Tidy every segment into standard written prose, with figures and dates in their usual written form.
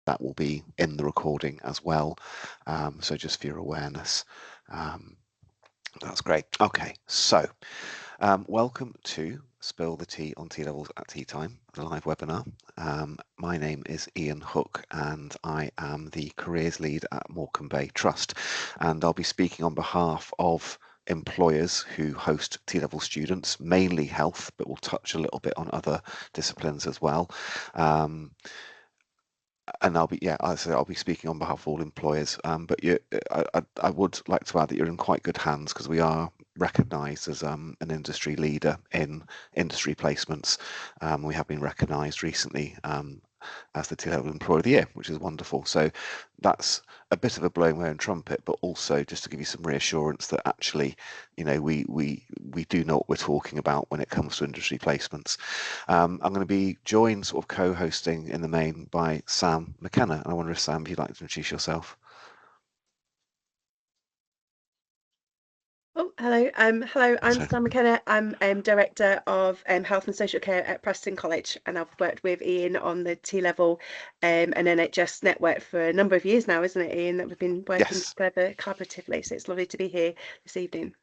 that will be in the recording as well. So just for your awareness, that's great. Okay, so welcome to Spill the Tea on T-Levels at Tea Time, the live webinar. My name is Ian Hook and I am the Careers Lead at Morecambe Bay Trust, and I'll be speaking on behalf of employers who host T-level students, mainly health, but we'll touch a little bit on other disciplines as well. And I'll be speaking on behalf of all employers. But I would like to add that you're in quite good hands because we are recognised as an industry leader in industry placements. We have been recognised recently as the T-Level Employer of the Year, which is wonderful. So that's a bit of a blowing my own trumpet, but also just to give you some reassurance that actually, you know, we do know what we're talking about when it comes to industry placements. I'm going to be joined, sort of co-hosting in the main, by Sam McKenna. And I wonder if, Sam, if you'd like to introduce yourself. Oh, hello. Hello, I'm Sam McKenna. I'm Director of Health and Social Care at Preston College, and I've worked with Ian on the T-Level and NHS network for a number of years now, isn't it, Ian? That we've been working together collaboratively, so it's lovely to be here this evening.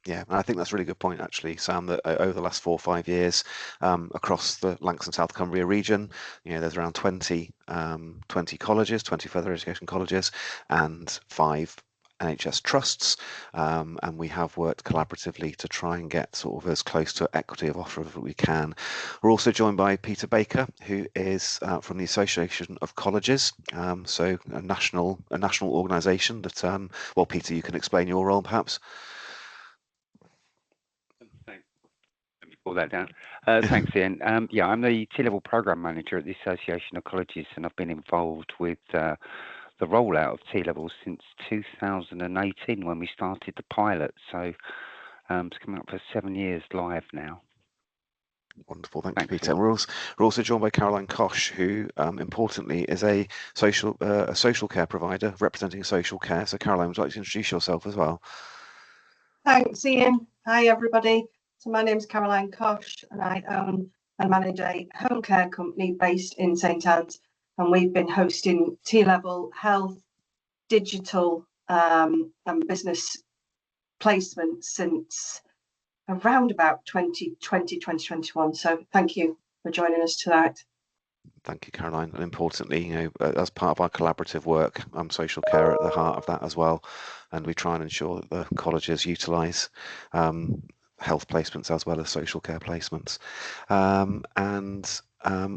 Yeah, and I think that's a really good point, actually, Sam, that over the last 4 or 5 years, across the Lancs and South Cumbria region, you know, there's around 20 colleges, 20 further education colleges, and 5 NHS trusts, and we have worked collaboratively to try and get sort of as close to equity of offer as we can. We're also joined by Peter Baker, who is from the Association of Colleges, so a national organisation that, well, Peter, you can explain your role, perhaps. Thanks. Let me pull that down. Thanks, Ian. Yeah, I'm the T-Level Programme Manager at the Association of Colleges, and I've been involved with the rollout of T-Levels since 2018 when we started the pilot. So it's coming up for 7 years live now. Wonderful, thank you, Peter. We're also joined by Caroline Koch, who importantly is a social care provider representing social care. So Caroline, would you like to introduce yourself as well? Thanks, Ian. Hi, everybody. So my name is Caroline Koch, and I own and manage a home care company based in St Anne's, and we've been hosting T-Level health, digital and business placements since around about 2020, 2021. So thank you for joining us tonight. Thank you, Caroline. And importantly, you know, as part of our collaborative work, social care at the heart of that as well. And we try and ensure that the colleges utilise health placements as well as social care placements.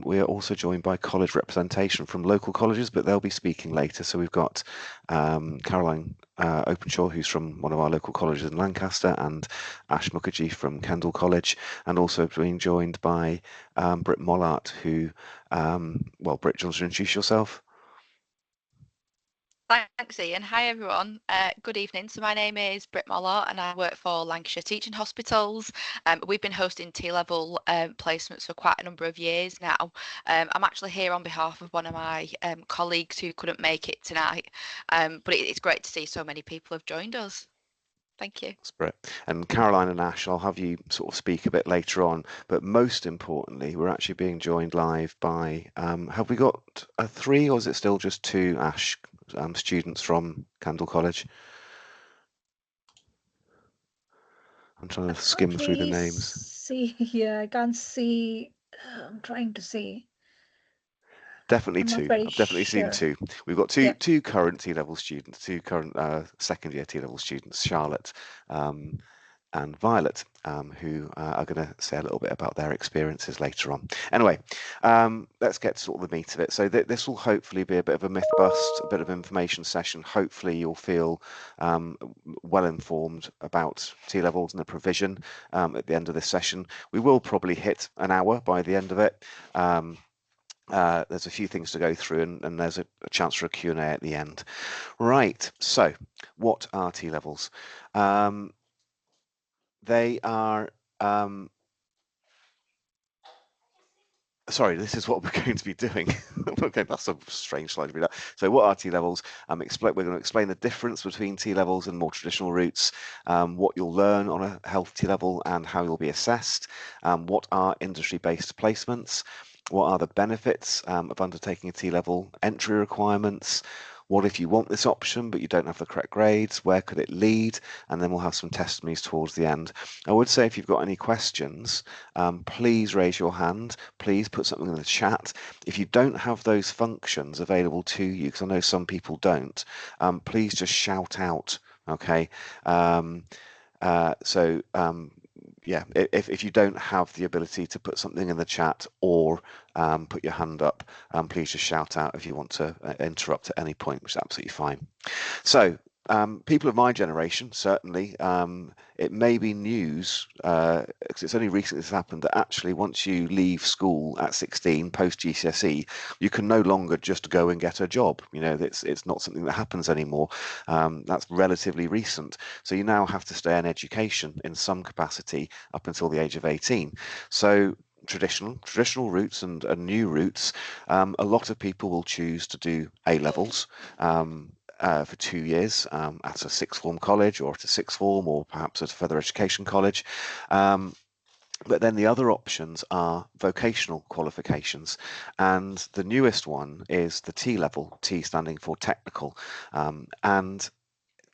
We are also joined by college representation from local colleges, but they'll be speaking later. So we've got Caroline Openshaw, who's from one of our local colleges in Lancaster, and Ash Mukherjee from Kendal College, and also being joined by Britt Mollart, who, well, Britt, do you want to introduce yourself? Thanks, Ian. Hi, everyone. Good evening. So my name is Britt Mollart and I work for Lancashire Teaching Hospitals. We've been hosting T-Level placements for quite a number of years now. I'm actually here on behalf of one of my colleagues who couldn't make it tonight, but it's great to see so many people have joined us. Thank you. That's Britt. And Caroline and Ash, I'll have you sort of speak a bit later on, but most importantly, we're actually being joined live by, have we got 3 or is it still just 2, Ash, students from Kendal College? I'm trying to skim through the names. Yeah, I can't see. I'm trying to see. Definitely 2. I've definitely seen 2. We've got two current T-level students, 2 current second year T-level students, Charlotte and Violet, who are going to say a little bit about their experiences later on. Anyway, let's get to sort of the meat of it. So this will hopefully be a bit of a myth bust, a bit of information session. Hopefully you'll feel well informed about T-levels and the provision at the end of this session. We will probably hit an hour by the end of it. There's a few things to go through and there's a chance for a Q&A at the end. Right, so what are T-levels? They are, sorry, this is what we're going to be doing. Okay, that's a strange slide to be that. So what are T-levels? We're going to explain the difference between T-levels and more traditional routes, what you'll learn on a health T-level and how you'll be assessed, what are industry-based placements, What are the benefits of undertaking a T-level? Entry requirements. What if you want this option but you don't have the correct grades? Where could it lead? And then we'll have some testimonies towards the end. I would say if you've got any questions, please raise your hand. Please put something in the chat. If you don't have those functions available to you, because I know some people don't, please just shout out. Okay. Yeah, if you don't have the ability to put something in the chat or put your hand up, please just shout out if you want to interrupt at any point, which is absolutely fine. So people of my generation, certainly, it may be news, because it's only recently this happened, that actually once you leave school at 16, post GCSE, you can no longer just go and get a job. You know, it's not something that happens anymore. That's relatively recent. So you now have to stay in education in some capacity up until the age of 18. So traditional routes and new routes, a lot of people will choose to do A levels. For 2 years at a sixth form college or at a sixth form or perhaps at a further education college. But then the other options are vocational qualifications. And the newest one is the T level, T standing for technical. And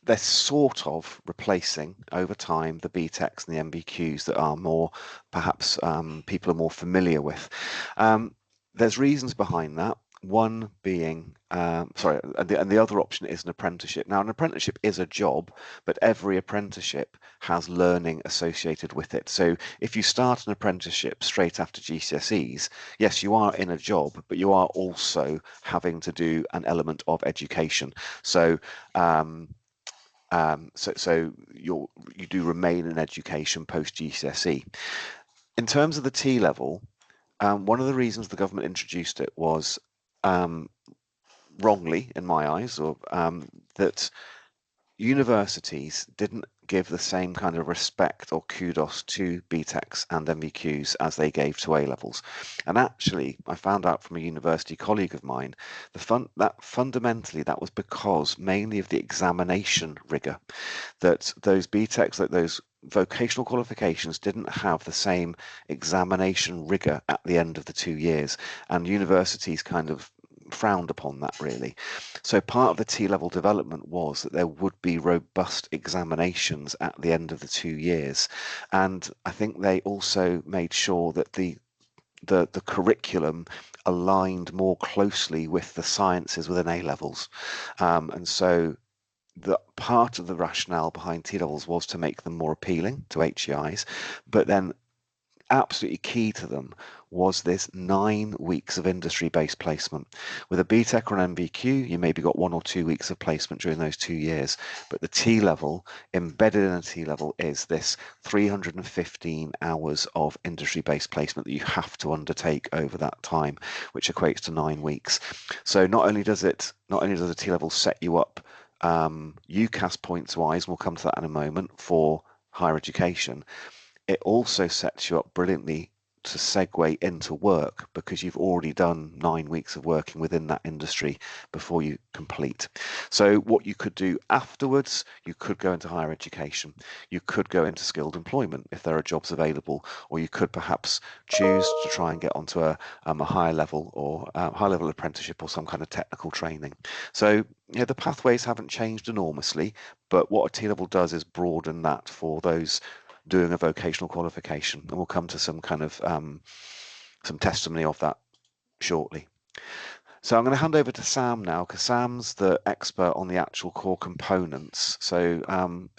they're sort of replacing over time the BTECs and the MBQs that are more, perhaps people are more familiar with. There's reasons behind that. One being, and the other option is an apprenticeship. Now, an apprenticeship is a job, but every apprenticeship has learning associated with it. So if you start an apprenticeship straight after GCSEs, yes, you are in a job, but you are also having to do an element of education. So you do remain in education post GCSE. In terms of the T level, one of the reasons the government introduced it was wrongly, in my eyes, or that universities didn't give the same kind of respect or kudos to BTECs and MBQs as they gave to A levels. And actually, I found out from a university colleague of mine that fundamentally that was because mainly of the examination rigor, that those BTECs, that those vocational qualifications didn't have the same examination rigor at the end of the 2 years, and universities kind of frowned upon that, really. So part of the T-level development was that there would be robust examinations at the end of the 2 years, and I think they also made sure that the curriculum aligned more closely with the sciences within A levels, and so the part of the rationale behind T levels was to make them more appealing to HEIs, but then absolutely key to them was this 9 weeks of industry-based placement. With a BTEC or an MBQ, you maybe got 1 or 2 weeks of placement during those 2 years, but the T level, embedded in a T level, is this 315 hours of industry-based placement that you have to undertake over that time, which equates to 9 weeks. So not only does a T level set you up UCAS points wise, we'll come to that in a moment, for higher education, it also sets you up brilliantly to segue into work because you've already done 9 weeks of working within that industry before you complete. So what you could do afterwards, you could go into higher education, you could go into skilled employment if there are jobs available, or you could perhaps choose to try and get onto a higher level or high level apprenticeship or some kind of technical training. So the pathways haven't changed enormously, but what a T-level does is broaden that for those doing a vocational qualification, and we'll come to some kind of some testimony of that shortly. So I'm going to hand over to Sam now, because Sam's the expert on the actual core components. So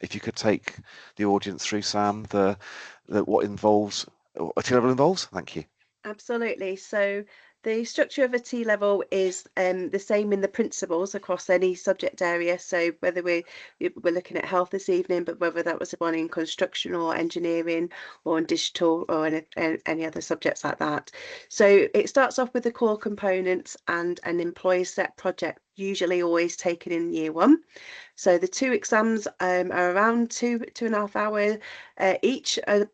if you could take the audience through, Sam, what a T-level involves. Thank you. Absolutely. So the structure of a T-level is the same in the principles across any subject area. So whether we're looking at health this evening, but whether that was one in construction or engineering or in digital or in any other subjects like that. So it starts off with the core components and an employer set project, usually always taken in year 1. So the 2 exams are around 2.5 hour each a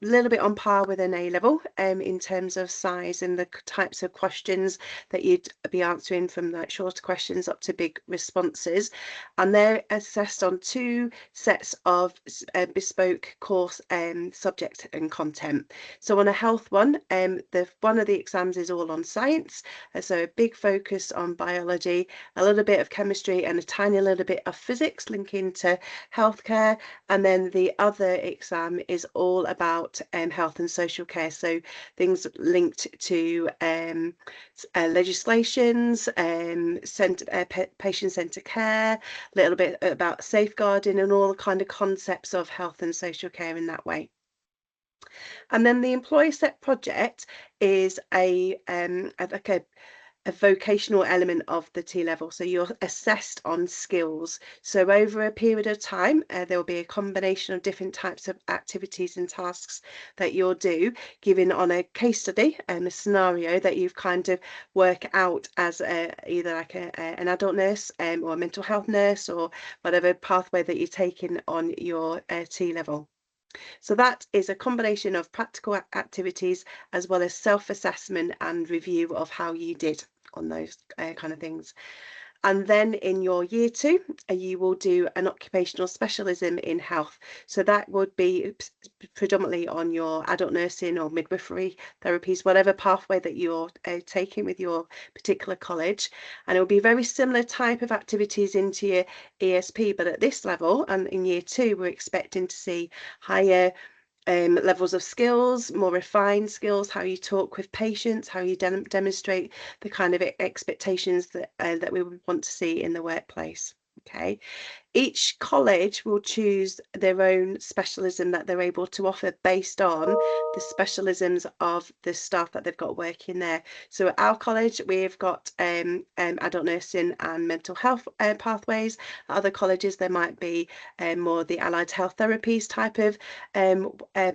little bit on par with an A level in terms of size and the types of questions that you'd be answering, from like shorter questions up to big responses. And they're assessed on 2 sets of bespoke course subject and content. So on a health one, one of the exams is all on science, so a big focus on biology, a little bit of chemistry, and a tiny little bit of physics linking to healthcare. And then the other exam is all about health and social care, so things linked to legislations, patient-centred care, a little bit about safeguarding, and all the kind of concepts of health and social care in that way. And then the employer set project is like a vocational element of the T level. So you're assessed on skills. So over a period of time, there will be a combination of different types of activities and tasks that you'll do, given on a case study and a scenario that you've kind of work out as either like an adult nurse or a mental health nurse, or whatever pathway that you're taking on your T level. So that is a combination of practical activities as well as self-assessment and review of how you did on those kind of things. And then in your year 2, you will do an occupational specialism in health. So that would be predominantly on your adult nursing or midwifery therapies, whatever pathway that you're taking with your particular college. And it will be very similar type of activities into your ESP, but at this level and in year 2, we're expecting to see higher levels of skills, more refined skills, how you talk with patients, how you demonstrate the kind of expectations that we would want to see in the workplace. Okay. Each college will choose their own specialism that they're able to offer based on the specialisms of the staff that they've got working there. So at our college, we've got adult nursing and mental health pathways. At other colleges, there might be more the allied health therapies type of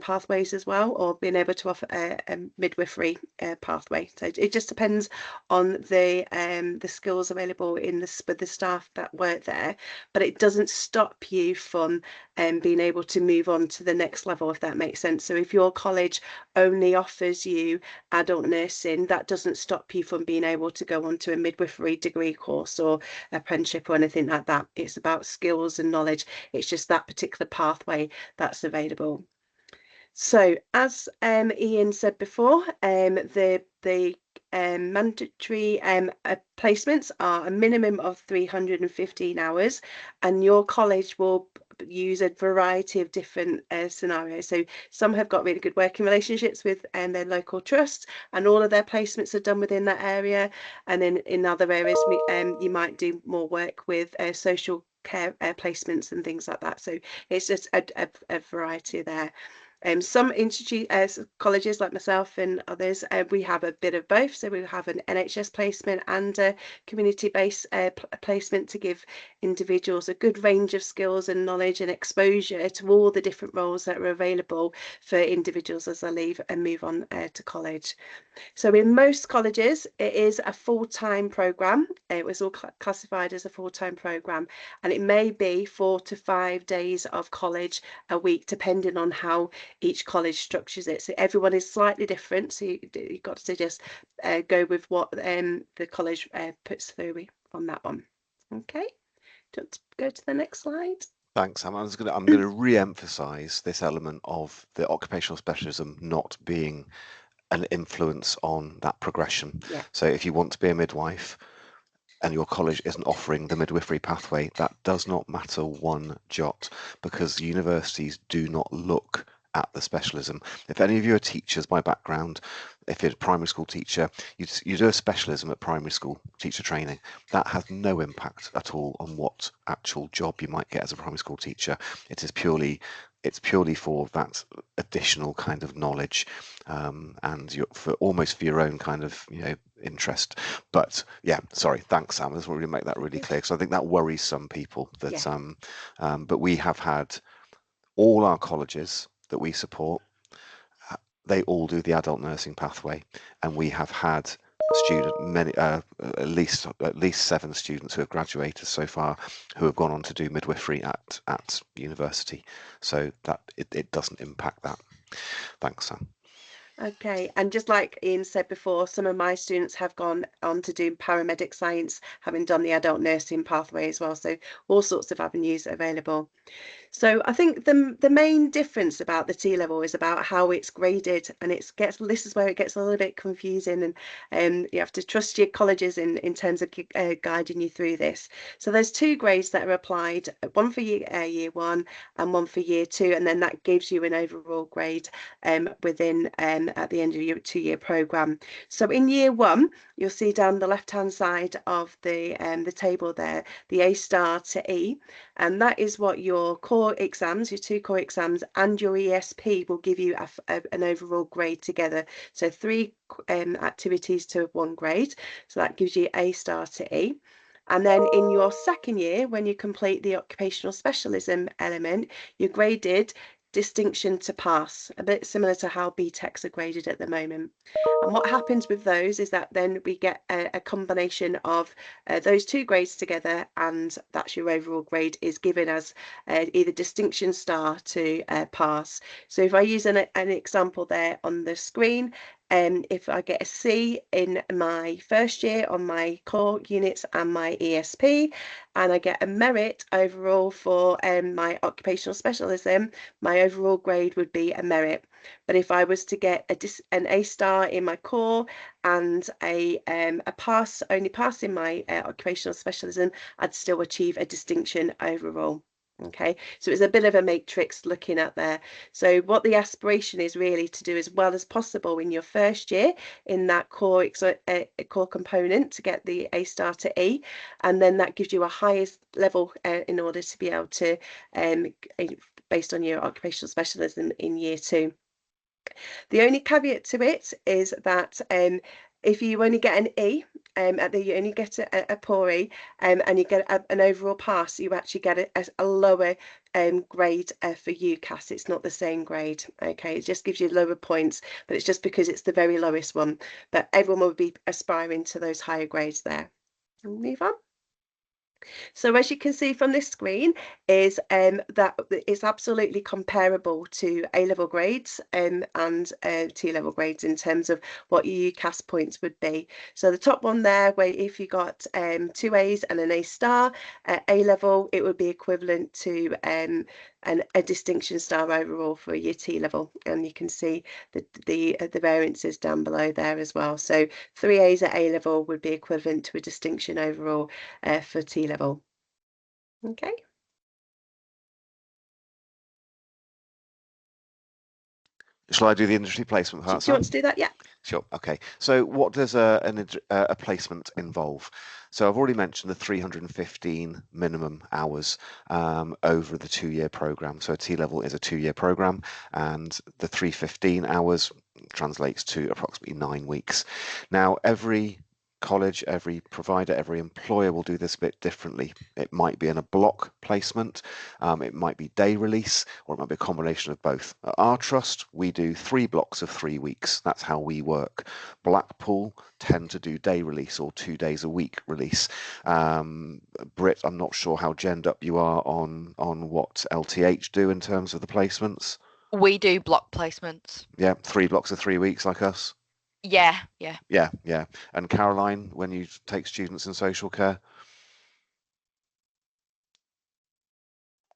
pathways as well, or being able to offer a midwifery pathway. So it just depends on the skills available in with the staff that work there, but it doesn't stop you from being able to move on to the next level, if that makes sense. So if your college only offers you adult nursing, that doesn't stop you from being able to go on to a midwifery degree course or apprenticeship or anything like that. It's about skills and knowledge. It's just that particular pathway that's available. So as Ian said before, the mandatory placements are a minimum of 315 hours, and your college will use a variety of different scenarios. So some have got really good working relationships with their local trust, and all of their placements are done within that area. And then in other areas, you might do more work with social care placements and things like that. So it's just a variety there. Some colleges like myself and others, we have a bit of both. So we have an NHS placement and a community-based placement to give individuals a good range of skills and knowledge and exposure to all the different roles that are available for individuals as they leave and move on to college. So in most colleges, it is a full-time programme. It was all classified as a full-time programme, and it may be 4 to 5 days of college a week, depending on how each college structures it. So everyone is slightly different, so you've got to just go with what the college puts through on that one. Okay, do you want to go to the next slide? Thanks, Sam. I'm going to re-emphasize this element of the occupational specialism not being an influence on that progression. Yeah. So if you want to be a midwife and your college isn't offering the midwifery pathway, that does not matter one jot, because universities do not look at the specialism. If any of you are teachers by background, if you're a primary school teacher, you do a specialism at primary school teacher training. That has no impact at all on what actual job you might get as a primary school teacher. It's purely for that additional kind of knowledge, and almost for your own kind of interest. But yeah, sorry, thanks, Sam. I just want to make that really clear, because I think that worries some people. That but we have had all our colleges that we support, they all do the adult nursing pathway, and we have had at least 7 students who have graduated so far who have gone on to do midwifery at university. So that it doesn't impact that. Thanks, Sam. Okay, and just like Ian said before, some of my students have gone on to do paramedic science, having done the adult nursing pathway as well. So all sorts of avenues available. So I think the main difference about the T-level is about how it's graded, and this is where it gets a little bit confusing, and you have to trust your colleges in terms of guiding you through this. So there's 2 grades that are applied, one for year 1 and one for year 2, and then that gives you an overall grade within at the end of your 2-year program. So in year 1, you'll see down the left-hand side of the table there, the A star to E, and that is what your core exams, your 2 core exams, and your ESP will give you an overall grade together. So 3 activities to 1 grade. So that gives you A star to E. And then in your 2nd year, when you complete the occupational specialism element, you're graded distinction to pass, a bit similar to how BTECs are graded at the moment. And what happens with those is that then we get a combination of those 2 grades together, and that's your overall grade is given as either distinction star to pass. So if I use an example there on the screen, if I get a C in my 1st year on my core units and my ESP, and I get a merit overall for my occupational specialism, my overall grade would be a merit. But if I was to get an A star in my core and a pass, only pass in my occupational specialism, I'd still achieve a distinction overall. Okay, so it's a bit of a matrix looking at there. So what the aspiration is really to do as well as possible in your 1st year in that core component to get the A star to E, and then that gives you a highest level in order to be able to based on your occupational specialism in year 2. The only caveat to it is that if you only get an E, you only get a poor E, and you get an overall pass, you actually get a lower grade for UCAS. It's not the same grade. Okay, it just gives you lower points, but it's just because it's the very lowest one. But everyone will be aspiring to those higher grades there. We'll move on. So as you can see from this screen is that it's absolutely comparable to A-level grades and T-level grades in terms of what your UCAS points would be. So the top one there, where if you got 2 A's and an A star at A-level, it would be equivalent to a distinction star overall for your T-level, and you can see the variances down below there as well. So 3 A's at A-level would be equivalent to a distinction overall for T-level. Okay. Shall I do the industry placement part? Do you want to do that? Yeah. Sure. Okay. So what does a placement involve? So I've already mentioned the 315 minimum hours over the 2-year program. So a T-level is a 2-year program, and the 315 hours translates to approximately 9 weeks. Now, every college, every provider, every employer will do this a bit differently. It might be in a block placement, it might be day release, or it might be a combination of both. At our trust, we do 3 blocks of 3 weeks. That's how we work. Blackpool tend to do day release or 2 days a week release. Britt, I'm not sure how genned up you are on what LTH do in terms of the placements. We do block placements. Yeah, 3 blocks of 3 weeks like us. Yeah. And Caroline, when you take students in social care?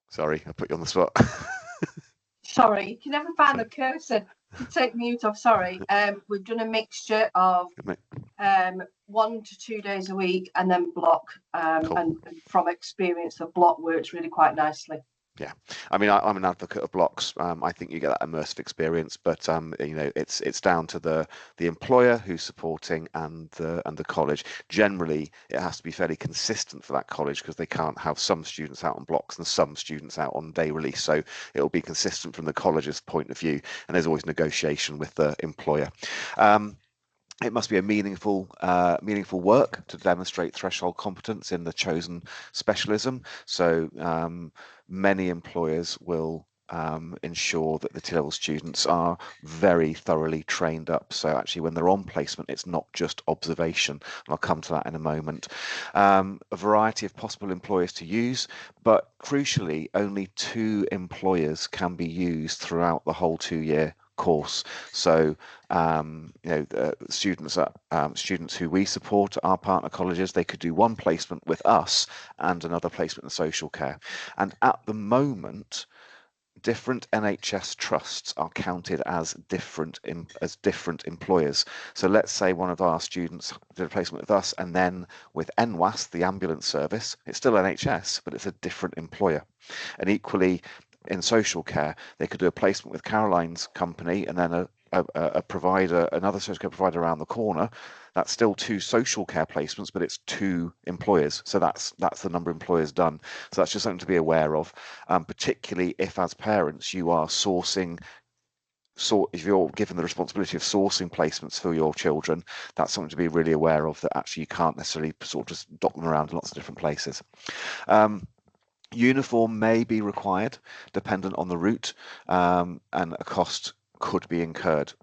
Sorry, I put you on the spot. Sorry, you can never find the cursor to take mute off. Sorry. We've done a mixture of 1 to 2 days a week and then block. Cool. And from experience, the block works really quite nicely. Yeah, I mean, I'm an advocate of blocks. I think you get that immersive experience, but it's down to the employer who's supporting and the college. Generally, it has to be fairly consistent for that college because they can't have some students out on blocks and some students out on day release. So it'll be consistent from the college's point of view, and there's always negotiation with the employer. It must be a meaningful work to demonstrate threshold competence in the chosen specialism. So many employers will ensure that the T-level students are very thoroughly trained up. So actually when they're on placement, it's not just observation, and I'll come to that in a moment. A variety of possible employers to use, but crucially only 2 employers can be used throughout the whole 2-year course. So students who we support at our partner colleges, they could do 1 placement with us and another placement in social care. And at the moment, different NHS trusts are counted as different employers. So let's say one of our students did a placement with us and then with NWAS, the ambulance service. It's still NHS, but it's a different employer. And equally, in social care, they could do a placement with Caroline's company and then a provider, another social care provider around the corner. That's still 2 social care placements, but it's 2 employers. So that's the number of employers done. So that's just something to be aware of, particularly if as parents you are if you're given the responsibility of sourcing placements for your children, that's something to be really aware of, that actually you can't necessarily sort of just dot them around in lots of different places. Uniform may be required dependent on the route, and a cost could be incurred.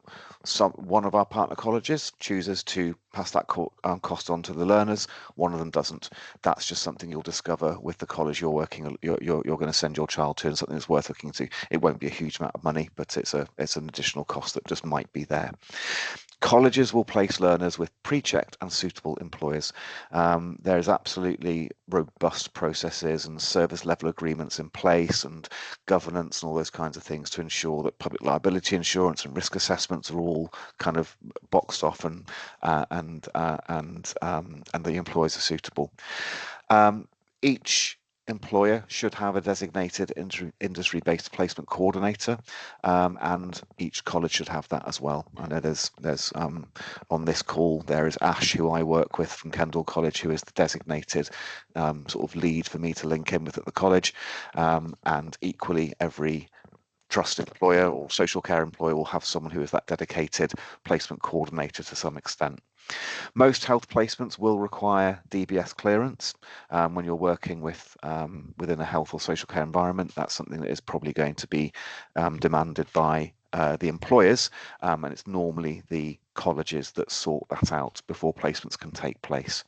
One of our partner colleges chooses to pass that cost on to the learners. One of them doesn't. That's just something you'll discover with the college you're going to send your child to, and something that's worth looking to. It won't be a huge amount of money, but it's an additional cost that just might be there. Colleges will place learners with pre-checked and suitable employers. There's absolutely robust processes and service level agreements in place and governance and all those kinds of things to ensure that public liability insurance and risk assessments are all kind of boxed off and the employers are suitable. Each employer should have a designated industry-based placement coordinator, and each college should have that as well. I know there's on this call there is Ash, who I work with from Kendall College, who is the designated sort of lead for me to link in with at the college, and equally every trust employer or social care employer will have someone who is that dedicated placement coordinator to some extent. Most health placements will require DBS clearance. When you're working within a health or social care environment, that's something that is probably going to be demanded by the employers, and it's normally the colleges that sort that out before placements can take place.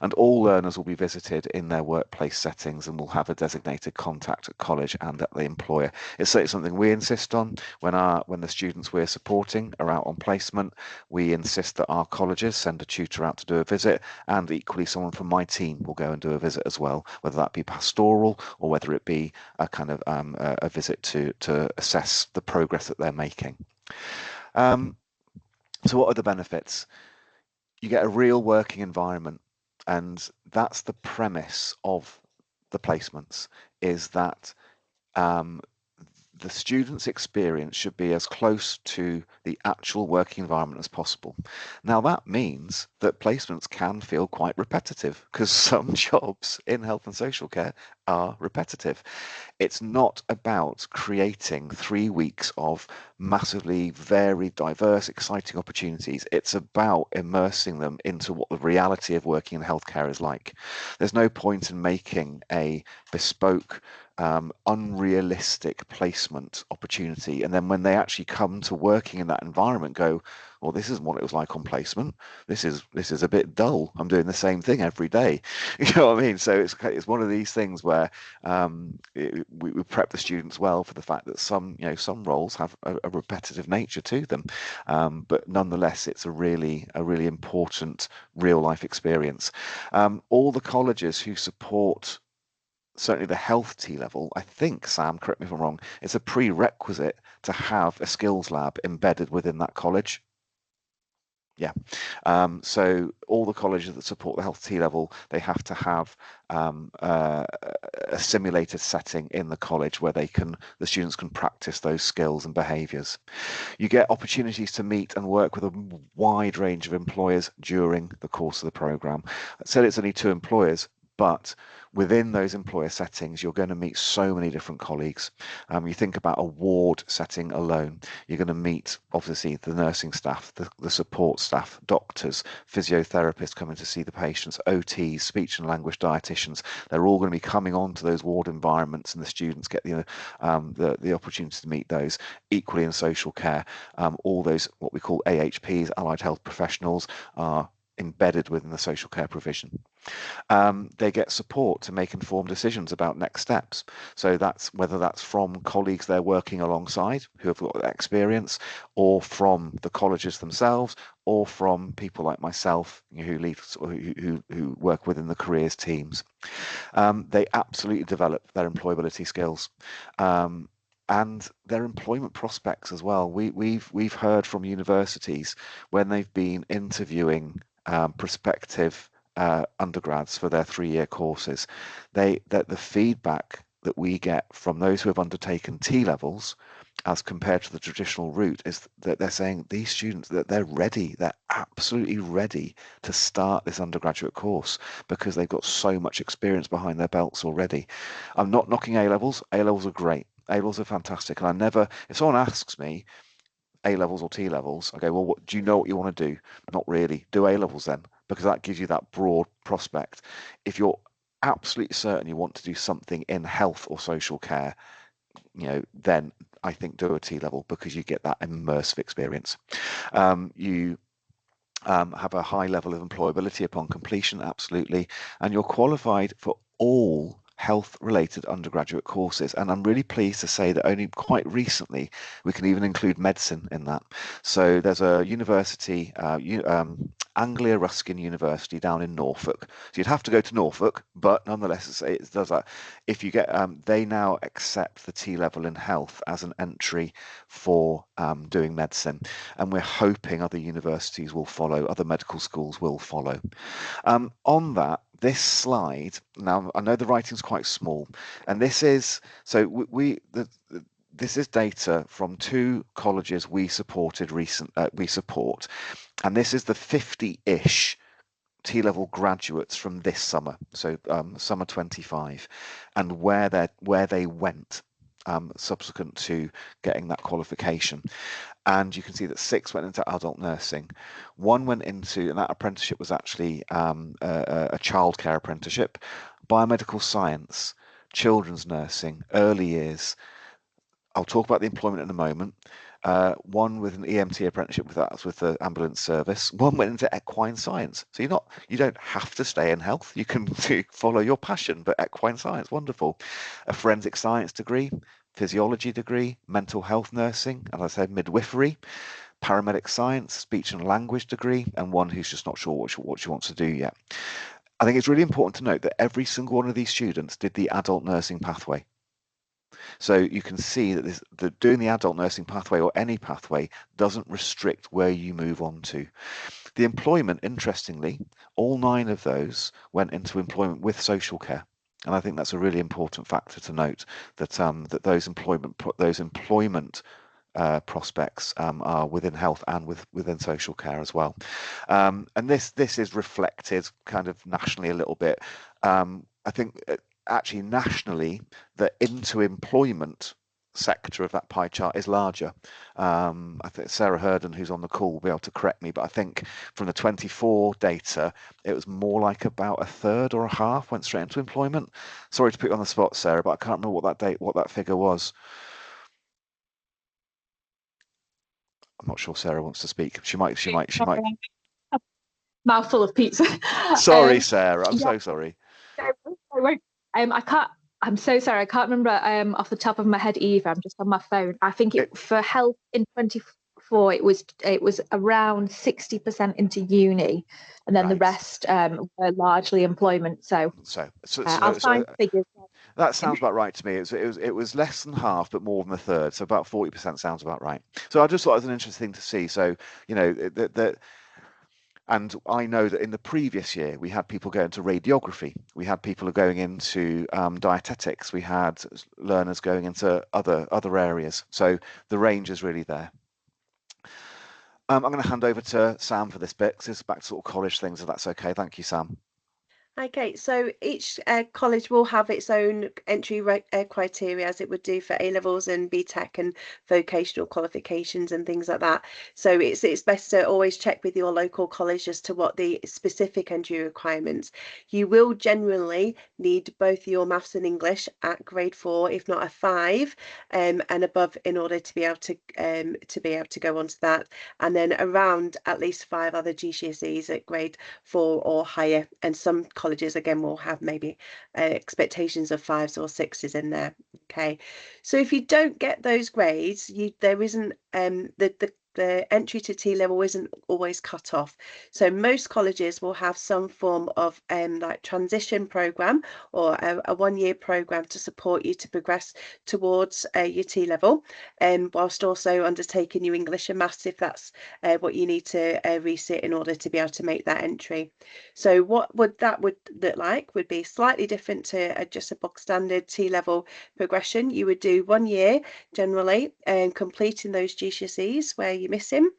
And all learners will be visited in their workplace settings and will have a designated contact at college and at the employer. It's certainly something we insist on when the students we're supporting are out on placement. We insist that our colleges send a tutor out to do a visit, and equally someone from my team will go and do a visit as well, whether that be pastoral or whether it be a kind of a visit to assess the progress that they're making. So what are the benefits? You get a real working environment, and that's the premise of the placements, is that the student's experience should be as close to the actual working environment as possible. Now that means that placements can feel quite repetitive, because some jobs in health and social care are repetitive. It's not about creating 3 weeks of massively varied, diverse, exciting opportunities. It's about immersing them into what the reality of working in healthcare is like. There's no point in making a bespoke, unrealistic placement opportunity, and then when they actually come to working in that environment go, well, this isn't what it was like on placement. This is a bit dull. I'm doing the same thing every day. You know what I mean? So it's one of these things where we prep the students well for the fact that some roles have a repetitive nature to them, but nonetheless it's a really important real life experience. All the colleges who support certainly the health T-level, I think, Sam, correct me if I'm wrong, it's a prerequisite to have a skills lab embedded within that college. Yeah. So all the colleges that support the health T-level, they have to have a simulated setting in the college where the students can practice those skills and behaviours. You get opportunities to meet and work with a wide range of employers during the course of the programme. I said it's only 2 employers, But within those employer settings, you're going to meet so many different colleagues. You think about a ward setting alone, you're going to meet obviously the nursing staff, the support staff, doctors, physiotherapists coming to see the patients, OTs, speech and language dietitians. They're all going to be coming onto those ward environments, and the students get the opportunity to meet those. Equally in social care, all those what we call AHPs, allied health professionals, are embedded within the social care provision. They get support to make informed decisions about next steps. So that's whether that's from colleagues they're working alongside who have got that experience, or from the colleges themselves, or from people like myself who lead, who work within the careers teams. They absolutely develop their employability skills. And their employment prospects as well. We've heard from universities when they've been interviewing prospective undergrads for their 3-year courses, that the feedback that we get from those who have undertaken T-levels as compared to the traditional route is that they're saying these students, that they're ready, they're absolutely ready to start this undergraduate course because they've got so much experience behind their belts already. I'm not knocking A-levels. A-levels are great. A-levels are fantastic. And I never, if someone asks me A-levels or T-levels, I go, well, do you know what you want to do? Not really. Do A-levels then, because that gives you that broad prospect. If you're absolutely certain you want to do something in health or social care, then I think do a T-level because you get that immersive experience. You have a high level of employability upon completion, absolutely, and you're qualified for all health-related undergraduate courses. And I'm really pleased to say that only quite recently we can even include medicine in that. So there's a university, Anglia Ruskin University down in Norfolk. So you'd have to go to Norfolk, but nonetheless it does that. If you get, they now accept the T-level in health as an entry for doing medicine, and we're hoping other universities will follow, other medical schools will follow. On that, this slide, now I know the writing's quite small, and this is, so this is data from 2 colleges we support, and this is the 50-ish T-level graduates from this summer, so summer 25, and where they went subsequent to getting that qualification. And you can see that 6 went into adult nursing, 1 went into, and that apprenticeship was actually a childcare apprenticeship, biomedical science, children's nursing, early years. I'll talk about the employment in a moment. 1 with an EMT apprenticeship with the ambulance service. 1 went into equine science. So you don't have to stay in health. You can follow your passion, but equine science, wonderful. A forensic science degree, physiology degree, mental health nursing, as I said, midwifery, paramedic science, speech and language degree, and 1 who's just not sure what she wants to do yet. I think it's really important to note that every single one of these students did the adult nursing pathway. So you can see that doing the adult nursing pathway or any pathway doesn't restrict where you move on to. The employment, interestingly, all 9 of those went into employment with social care. And I think that's a really important factor to note, that that those employment prospects are within health and within social care as well. And this is reflected kind of nationally a little bit. I think actually nationally, the into employment sector of that pie chart is larger. I think Sarah Herden, who's on the call, will be able to correct me, but I think from the 24 data, it was more like about 1/3 or 1/2 went straight into employment. Sorry to put you on the spot, Sarah, but I can't remember what that figure was. I'm not sure Sarah wants to speak. She might. Mouthful of pizza. Sorry, Sarah. I'm so sorry. I'm so sorry. I can't remember off the top of my head either. I'm just on my phone. I think for health in 24, it was around 60% into uni, and then the rest were largely employment. So I'll find figures. That sounds about right to me. It was less than half, but more than 1/3. So about 40% sounds about right. So I just thought it was an interesting thing to see. So and I know that in the previous year, we had people going to radiography. We had people going into dietetics. We had learners going into other areas. So the range is really there. I'm going to hand over to Sam for this bit, because it's back to sort of college things, if that's okay. Thank you, Sam. Okay, so each college will have its own entry criteria, as it would do for A levels and BTEC and vocational qualifications and things like that. So it's best to always check with your local college as to what the specific entry requirements. You will generally need both your maths and English at grade 4, if not a 5, and above, in order to be able to go on to that. And then around at least 5 other GCSEs at grade 4 or higher, and some colleges again will have maybe expectations of 5s or 6s in there. Okay, so if you don't get those grades, there isn't the entry to T level isn't always cut off. So most colleges will have some form of like transition program or a 1-year program to support you to progress towards your T level, whilst also undertaking your English and maths if that's what you need to resit in order to be able to make that entry. So what would look like would be slightly different to just a box standard T level progression. You would do 1 year generally and completing those GCSEs where you're missing,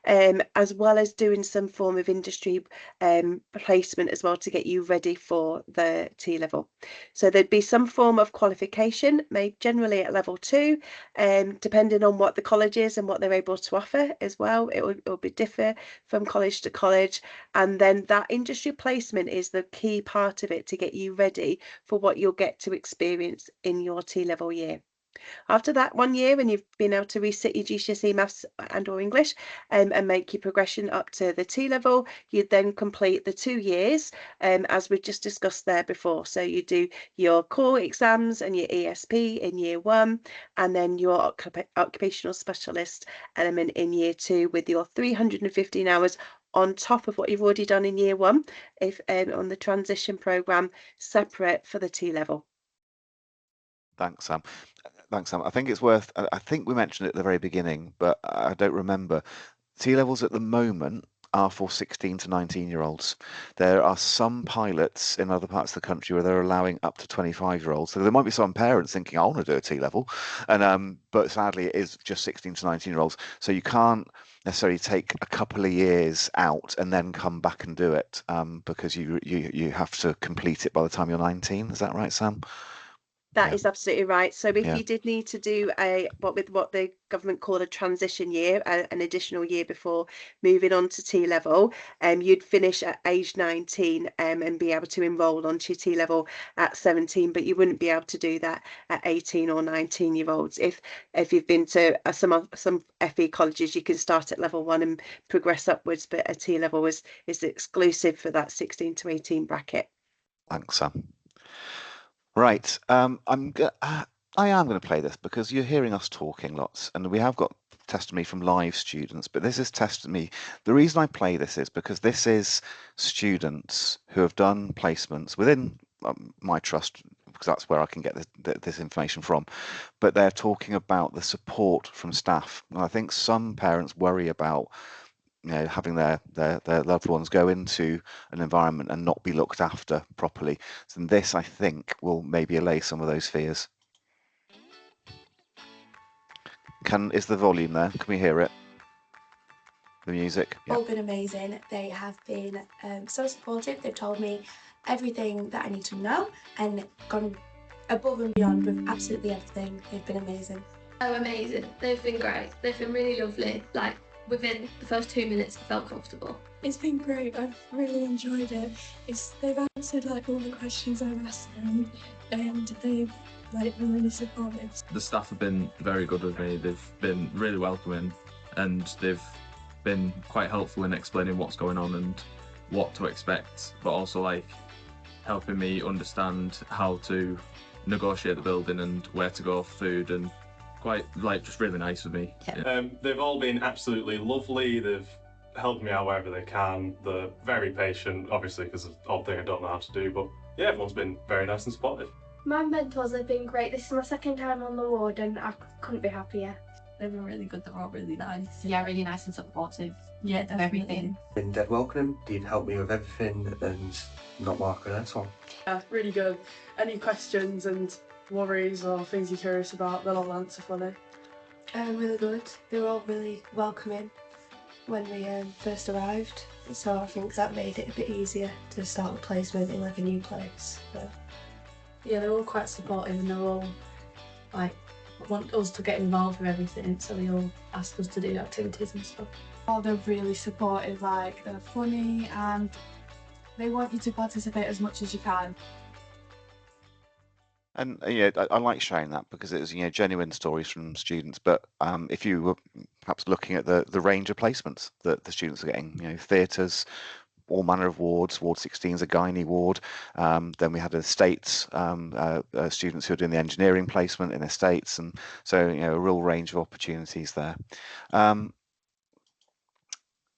as well as doing some form of industry placement as well to get you ready for the T level. So there'd be some form of qualification made generally at level 2, depending on what the college is and what they're able to offer as well. It will be differ from college to college, and then that industry placement is the key part of it to get you ready for what you'll get to experience in your T level year. After that 1 year, and you've been able to resit your GCSE maths and or English and make your progression up to the T level, you'd then complete the 2 years, as we've just discussed there before. So you do your core exams and your ESP in year 1, and then your occupational specialist element in year 2 with your 315 hours on top of what you've already done in year 1, if on the transition program, separate for the T level. Thanks, Sam. I think it's worth, I think we mentioned it at the very beginning, but I don't remember. T levels at the moment are for 16 to 19-year-olds. There are some pilots in other parts of the country where they're allowing up to 25-year-olds. So there might be some parents thinking, I want to do a T level, and but sadly it is just 16 to 19-year-olds. So you can't necessarily take a couple of years out and then come back and do it, because you have to complete it by the time you're 19. Is that right, Sam? That is absolutely right. So if Yeah. you did need to do what the government called a transition year, an additional year before moving on to T level, you'd finish at age 19 and be able to enrol onto your T level at 17, but you wouldn't be able to do that at 18 or 19-year-olds. If you've been to some FE colleges, you can start at level 1 and progress upwards, but a T level is exclusive for that 16 to 18 bracket. Thanks, Sam. Right, I am going to play this because you're hearing us talking lots, and we have got testimony from live students, but this is testimony. The reason I play this is because this is students who have done placements within my trust, because that's where I can get this information from, but they're talking about the support from staff. And I think some parents worry about having their loved ones go into an environment and not be looked after properly. So this, I think, will maybe allay some of those fears. Is the volume there? Can we hear it? The music? Yeah. All been amazing. They have been so supportive. They've told me everything that I need to know and gone above and beyond with absolutely everything. They've been amazing. Oh, amazing. They've been great. They've been really lovely. Like, within the first 2 minutes, I felt comfortable. It's been great. I've really enjoyed it. They've answered like all the questions I've asked them, and they've been really supportive. The staff have been very good with me. They've been really welcoming, and they've been quite helpful in explaining what's going on and what to expect, but also helping me understand how to negotiate the building and where to go for food, and quite just really nice with me. Yeah. They've all been absolutely lovely. They've helped me out wherever they can. They're very patient, obviously, because of the odd thing I don't know how to do, but yeah, everyone's been very nice and supportive. My mentors have been great. This is my second time on the ward and I couldn't be happier. They've been really good. They're all really nice. Yeah, really nice and supportive. Yeah, definitely. Everything. Been dead welcoming. They'd help me with everything and not mark an S on. Yeah, really good. Any questions and worries or things you're curious about, they'll all answer fully. Really good. They were all really welcoming when we first arrived. so I think that made it a bit easier to start the placement in like a new place. But yeah, they're all quite supportive and they're all like want us to get involved with everything, so they all ask us to do activities and stuff. Oh, they're really supportive, like they're funny and they want you to participate as much as you can. And yeah, I like sharing that because it's genuine stories from students. But if you were perhaps looking at the range of placements that the students are getting, theatres, all manner of wards. Ward 16 is a gynae ward. Then we had estates, students who are doing the engineering placement in estates, and so a real range of opportunities there.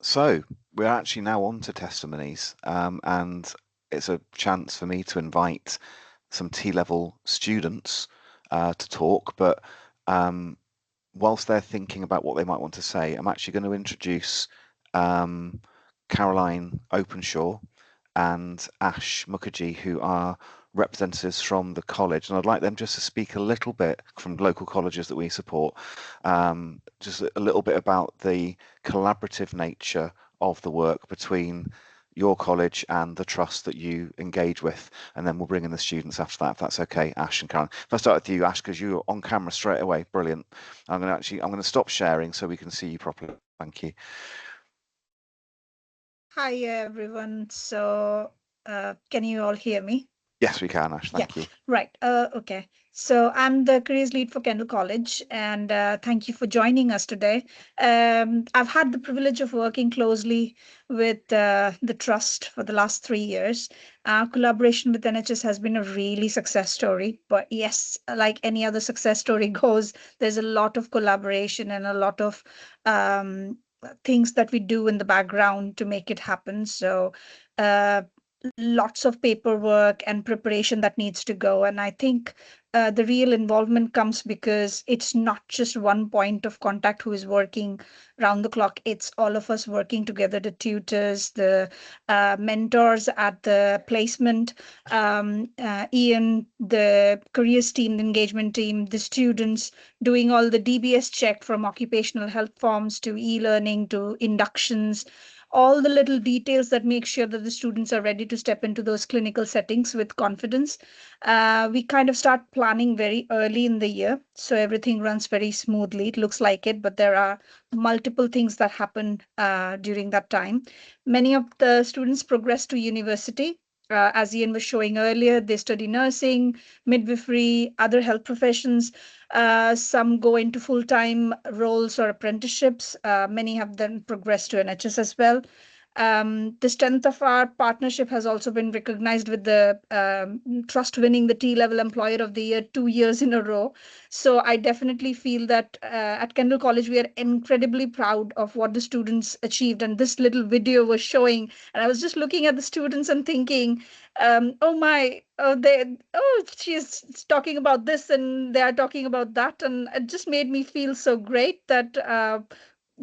So we're actually now on to testimonies, and it's a chance for me to invite some T-level students to talk, but whilst they're thinking about what they might want to say, I'm actually going to introduce Caroline Openshaw and Ash Mukherjee, who are representatives from the college, and I'd like them just to speak a little bit from local colleges that we support, just a little bit about the collaborative nature of the work between your college and the trust that you engage with, and then we'll bring in the students after that, if that's okay. Ash and Caroline. If I start with you, Ash, because you're on camera straight away. Brilliant. I'm going to stop sharing so we can see you properly. Thank you. Hi everyone. So can you all hear me? Yes, we can, Ash. Thank you. Right. Okay. So I'm the careers lead for Kendall College, and thank you for joining us today. I've had the privilege of working closely with the trust for the last 3 years. Our collaboration with NHS has been a really success story. But yes, like any other success story goes, there's a lot of collaboration and a lot of things that we do in the background to make it happen. So lots of paperwork and preparation that needs to go. And I think the real involvement comes because it's not just one point of contact who is working round the clock. It's all of us working together, the tutors, the mentors at the placement, Ian, the careers team, the engagement team, the students doing all the DBS check from occupational health forms to e-learning to inductions, all the little details that make sure that the students are ready to step into those clinical settings with confidence. We kind of start planning very early in the year, so everything runs very smoothly. It looks like it, but there are multiple things that happen during that time. Many of the students progress to university. As Ian was showing earlier, they study nursing, midwifery, other health professions. Some go into full-time roles or apprenticeships. Many have then progressed to NHS as well. The strength of our partnership has also been recognized with the trust winning the T-level Employer of the Year 2 years in a row. So I definitely feel that at Kendall College, we are incredibly proud of what the students achieved. And this little video was showing, and I was just looking at the students and thinking, she's talking about this and they are talking about that. And it just made me feel so great that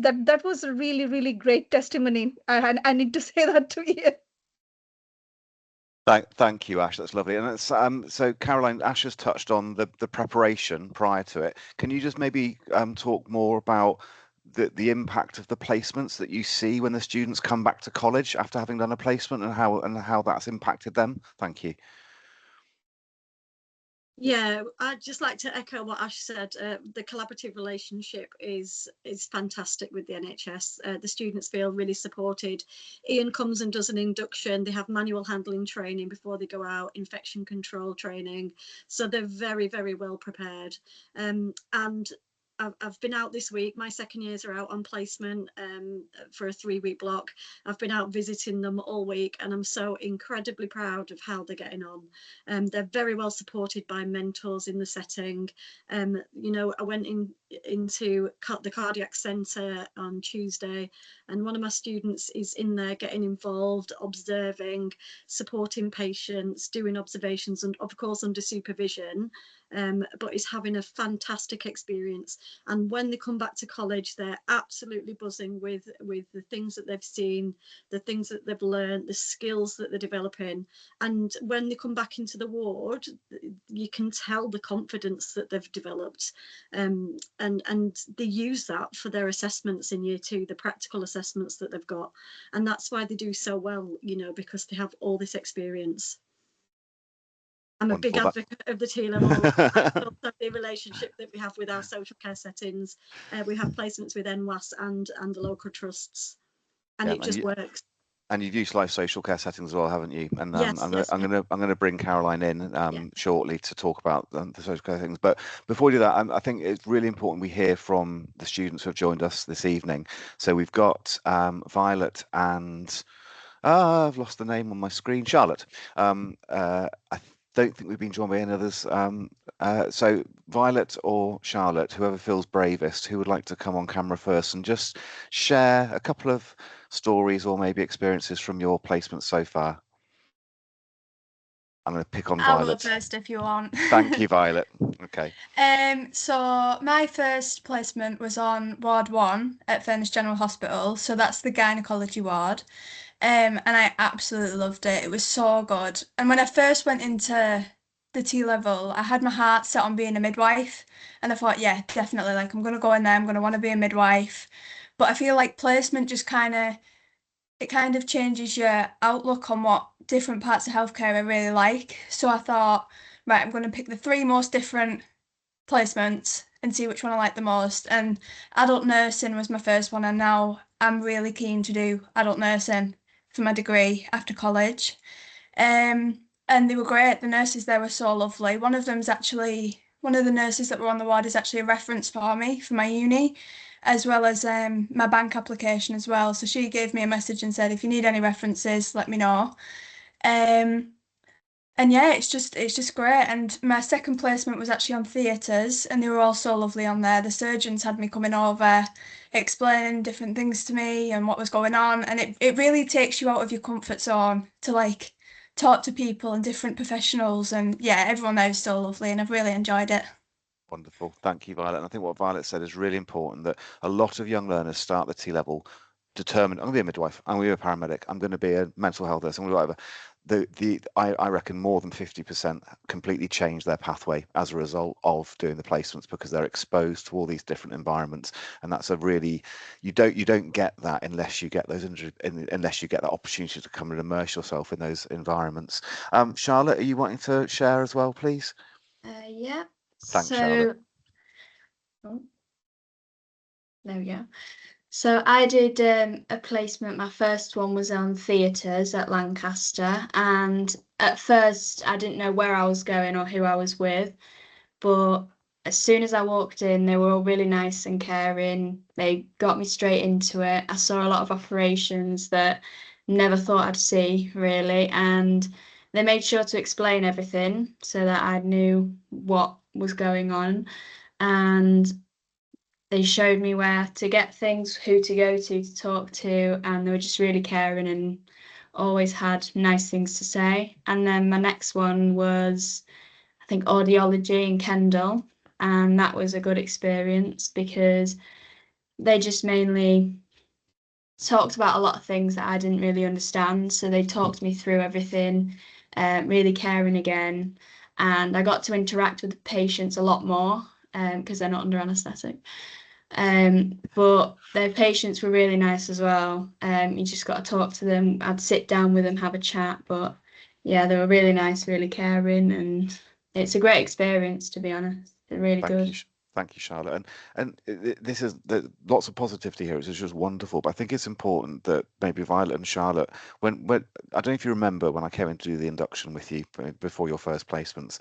that was a really, really great testimony. I need to say that to you. Thank you, Ash. That's lovely. And it's, so Caroline, Ash has touched on the preparation prior to it. Can you just maybe talk more about the impact of the placements that you see when the students come back to college after having done a placement, and how that's impacted them? Thank you. Yeah, I'd just like to echo what Ash said. The collaborative relationship is fantastic with the NHS. The students feel really supported. Ian comes and does an induction. They have manual handling training before they go out, infection control training. So they're very, very well prepared. And I've been out this week. My second years are out on placement for a 3-week block. I've been out visiting them all week, and I'm so incredibly proud of how they're getting on. They're very well supported by mentors in the setting. You know, I went into the cardiac centre on Tuesday, and one of my students is in there getting involved, observing, supporting patients, doing observations, and of course under supervision. But is having a fantastic experience. And when they come back to college, they're absolutely buzzing with the things that they've seen, the things that they've learned, the skills that they're developing. And when they come back into the ward, you can tell the confidence that they've developed. and they use that for their assessments in year 2, the practical assessments that they've got, and that's why they do so well, you know, because they have all this experience. I'm a big advocate of the T-level, also the relationship that we have with our social care settings. We have placements with NWAS and the local trusts, and it just works. And you've utilised social care settings as well, haven't you? And yes, I'm going to bring Caroline in shortly to talk about the social care things. But before we do that, I think it's really important we hear from the students who have joined us this evening. So we've got Violet and I've lost the name on my screen. Charlotte. I don't think we've been joined by any others. So Violet or Charlotte, whoever feels bravest, who would like to come on camera first and just share a couple of stories or maybe experiences from your placement so far? I'm going to pick on Violet. I'll go first if you want. Thank you, Violet. Okay. So my first placement was on Ward 1 at Furness General Hospital. So that's the gynecology ward. And I absolutely loved it. It was so good. And when I first went into the T-level, I had my heart set on being a midwife. And I thought, yeah, definitely, like, I'm going to go in there. I'm going to want to be a midwife. But I feel like placement just kind of changes your outlook on what different parts of healthcare I really like. So I thought, right, I'm going to pick the 3 most different placements and see which one I like the most. And adult nursing was my first one, and now I'm really keen to do adult nursing for my degree after college. And they were great. The nurses there were so lovely. One of the nurses that were on the ward is actually a reference for me for my uni, as well as my bank application as well. So she gave me a message and said, if you need any references, let me know. And yeah, it's just great. And my second placement was actually on theatres, and they were all so lovely on there. The surgeons had me coming over, explaining different things to me and what was going on. And it really takes you out of your comfort zone to like talk to people and different professionals. And yeah, everyone there is so lovely, and I've really enjoyed it. Wonderful. Thank you, Violet. And I think what Violet said is really important, that a lot of young learners start the T-level determined, I'm going to be a midwife, I'm going to be a paramedic, I'm going to be a mental health nurse, I'm going to do whatever. I reckon more than 50% completely change their pathway as a result of doing the placements, because they're exposed to all these different environments, and that's a really, you don't get that unless you get unless you get that opportunity to come and immerse yourself in those environments. Charlotte, are you wanting to share as well, please? Yeah. Thanks, Charlotte. Oh, there we go. So I did a placement. My first one was on theatres at Lancaster, and at first I didn't know where I was going or who I was with, but as soon as I walked in, they were all really nice and caring. They got me straight into it. I saw a lot of operations that never thought I'd see, really, and they made sure to explain everything so that I knew what was going on, and they showed me where to get things, who to go to talk to, and they were just really caring and always had nice things to say. And then my next one was, I think, audiology in Kendal, and that was a good experience because they just mainly talked about a lot of things that I didn't really understand. So they talked me through everything, really caring again, and I got to interact with the patients a lot more because they're not under anaesthetic. But their patients were really nice as well. You just got to talk to them. I'd sit down with them, have a chat, but yeah, they were really nice, really caring, and it's a great experience, to be honest. They're really good. Thank you, Charlotte. And this is lots of positivity here. It's just wonderful. But I think it's important that maybe Violet and Charlotte, when I don't know if you remember when I came in to do the induction with you before your first placements,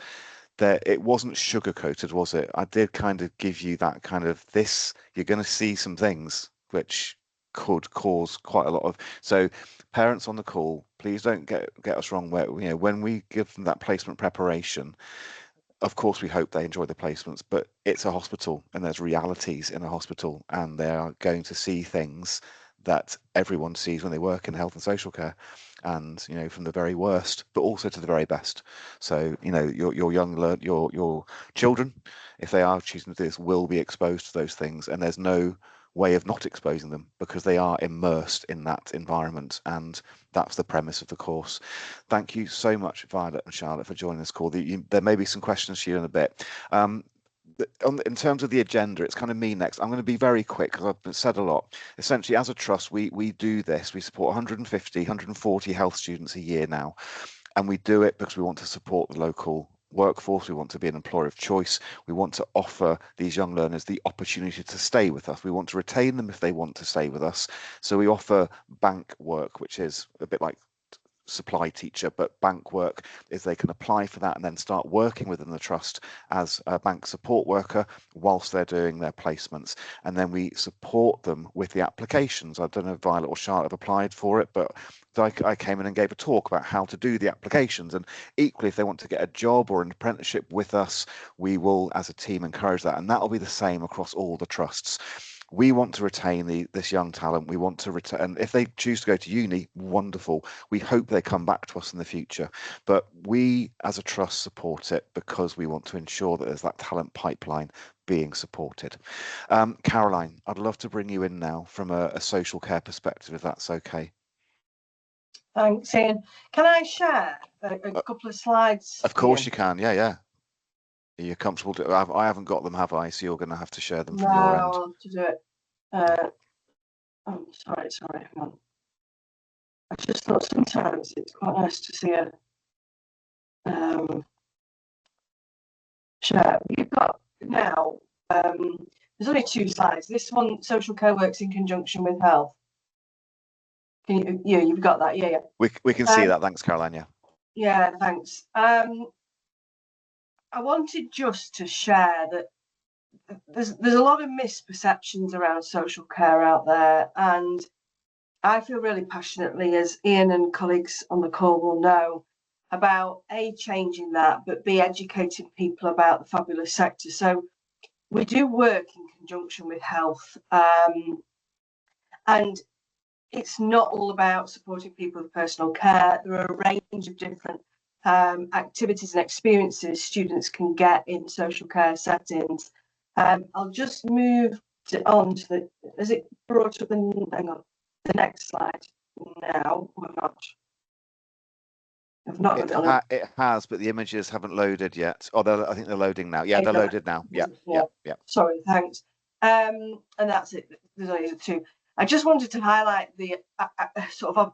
that it wasn't sugar coated, was it? I did kind of give you that kind of this. You're going to see some things which could cause quite a lot of. So, parents on the call, please don't get us wrong. Where when we give them that placement preparation, of course we hope they enjoy the placements, but it's a hospital and there's realities in a hospital, and they are going to see things that everyone sees when they work in health and social care, and from the very worst but also to the very best. So your children, if they are choosing to do this, will be exposed to those things, and there's no way of not exposing them because they are immersed in that environment, and that's the premise of the course. Thank you so much, Violet and Charlotte, for joining this call. There may be some questions to you in a bit. in terms of the agenda, it's kind of me next. I'm going to be very quick because I've said a lot. Essentially, as a trust, we do this. We support 150, 140 health students a year now, and we do it because we want to support the local workforce. We want to be an employer of choice. We want to offer these young learners the opportunity to stay with us. We want to retain them if they want to stay with us. So we offer bank work, which is a bit like supply teacher, but bank work is they can apply for that and then start working within the trust as a bank support worker whilst they're doing their placements. And then we support them with the applications. I don't know if Violet or Charlotte have applied for it, but I came in and gave a talk about how to do the applications. And equally, if they want to get a job or an apprenticeship with us, we will as a team encourage that. And that will be the same across all the trusts. We want to retain this young talent. We want to retain, and if they choose to go to uni, wonderful. We hope they come back to us in the future. But we as a trust support it because we want to ensure that there's that talent pipeline being supported. Caroline, I'd love to bring you in now from a social care perspective, if that's okay. Thanks, Ian. Can I share a couple of slides? Of course Ian? you can. Yeah. Are you comfortable to? I haven't got them, have I? So you're going to have to share them from your end. I'll have to do it. Sorry, hang on. I just thought sometimes it's quite nice to see a share. You've got now, there's only 2 slides. This one, social care works in conjunction with health. Can you, you've got that, yeah. We can see that, thanks Caroline, Yeah, thanks. I wanted just to share that there's a lot of misperceptions around social care out there, and I feel really passionately, as Ian and colleagues on the call will know, about changing that, but B, educating people about the fabulous sector. So we do work in conjunction with health, and it's not all about supporting people with personal care. There are a range of different activities and experiences students can get in social care settings. I'll just move on to the, has it brought up the, hang on, the next slide now? It has, but the images haven't loaded yet. Oh, I think they're loading now. Yeah, they're loaded now. Yeah. Sorry, thanks. And that's it. There's only 2. I just wanted to highlight the sort of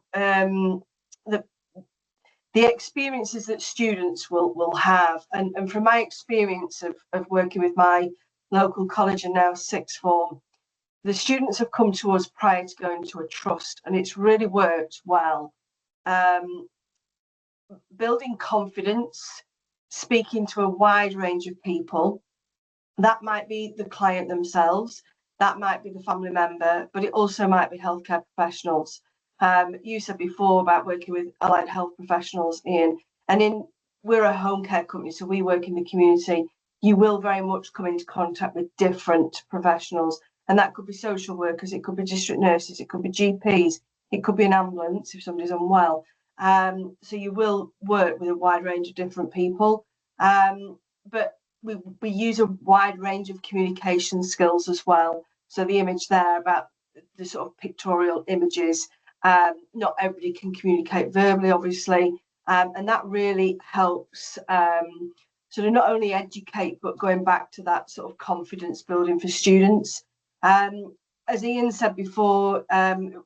the experiences that students will have, and from my experience of working with my local college and now 6th form, the students have come to us prior to going to a trust, and it's really worked well. Building confidence, speaking to a wide range of people. That might be the client themselves, that might be the family member, but it also might be healthcare professionals. You said before about working with allied health professionals, Ian, and we're a home care company, so we work in the community. You will very much come into contact with different professionals, and that could be social workers, it could be district nurses, it could be GPs, it could be an ambulance if somebody's unwell. So you will work with a wide range of different people, but we use a wide range of communication skills as well. So the image there about the sort of pictorial images, not everybody can communicate verbally, obviously, and that really helps sort of not only educate, but going back to that sort of confidence building for students. As Ian said before,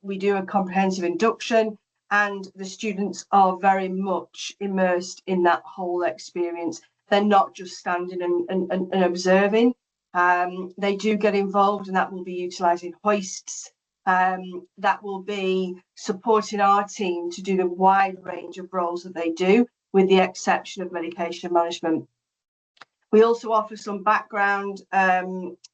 we do a comprehensive induction, and the students are very much immersed in that whole experience. They're not just standing and observing. They do get involved, and that will be utilising hoists. That will be supporting our team to do the wide range of roles that they do, with the exception of medication management. We also offer some background